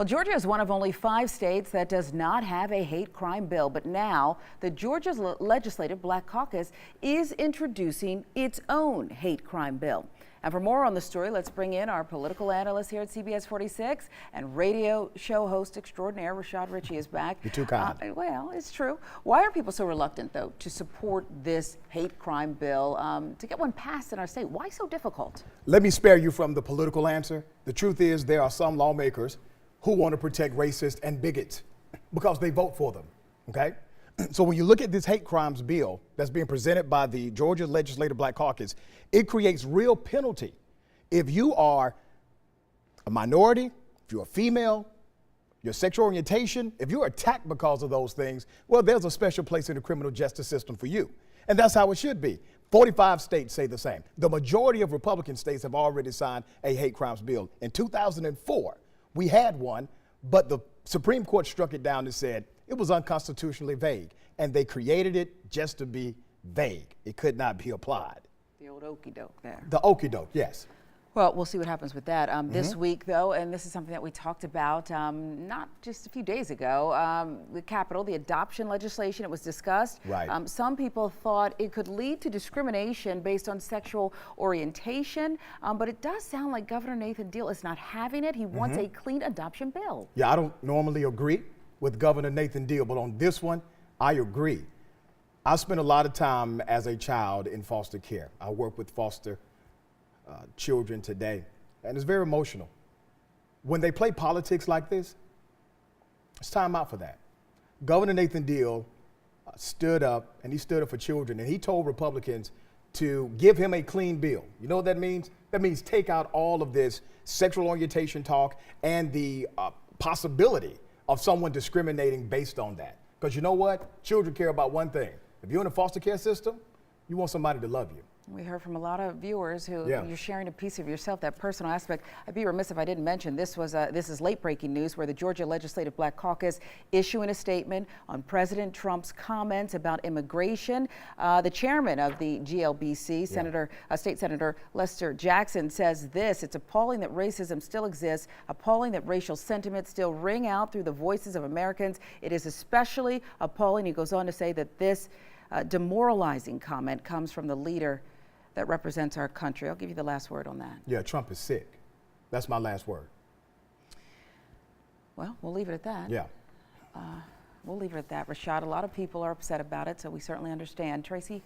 Well, Georgia is one of only 5 states that does not have a hate crime bill, but now the Georgia Legislative Black Caucus is introducing its own hate crime bill. And for more on the story, let's bring in our political analyst here at CBS 46 and radio show host extraordinaire, Rashad Ritchie is back. You're too kind. Well, it's true. Why are people so reluctant, though, to support this hate crime bill, to get one passed in our state? Why so difficult? Let me spare you from the political answer. The truth is there are some lawmakers who want to protect racists and bigots because they vote for them, okay? So when you look at this hate crimes bill that's being presented by the Georgia Legislative Black Caucus, it creates real penalty. If you are a minority, if you're a female, your sexual orientation, if you're attacked because of those things, well, there's a special place in the criminal justice system for you. And that's how it should be. 45 states say the same. The majority of Republican states have already signed a hate crimes bill. In 2004, we had one, but the Supreme Court struck it down and said it was unconstitutionally vague, and they created it just to be vague. It could not be applied. The old okey doke there. The okey doke, yes. Well, we'll see what happens with that this week, though, and this is something that we talked about not just a few days ago. The Capitol, the adoption legislation, it was discussed. Right. Some people thought it could lead to discrimination based on sexual orientation, but it does sound like Governor Nathan Deal is not having it. He wants a clean adoption bill. Yeah, I don't normally agree with Governor Nathan Deal, but on this one, I agree. I spent a lot of time as a child in foster care. I work with foster children today, and it's very emotional. When they play politics like this, it's time out for that. Governor Nathan Deal stood up, and he stood up for children, and he told Republicans to give him a clean bill. You know what that means? That means take out all of this sexual orientation talk and the possibility of someone discriminating based on that. Because you know what? Children care about one thing. If you're in a foster care system, you want somebody to love you. We heard from a lot of viewers who you're sharing a piece of yourself, that personal aspect. I'd be remiss if I didn't mention this is late breaking news where the Georgia Legislative Black Caucus issuing a statement on President Trump's comments about immigration. The chairman of the GLBC, State Senator Lester Jackson, says this: "It's appalling that racism still exists, appalling that racial sentiments still ring out through the voices of Americans. It is especially appalling," he goes on to say, that this demoralizing comment comes from the leader that represents our country. I'll give you the last word on that. Yeah, Trump is sick. That's my last word. Well, we'll leave it at that. Yeah. We'll leave it at that. Rashad, a lot of people are upset about it, so we certainly understand. Tracy?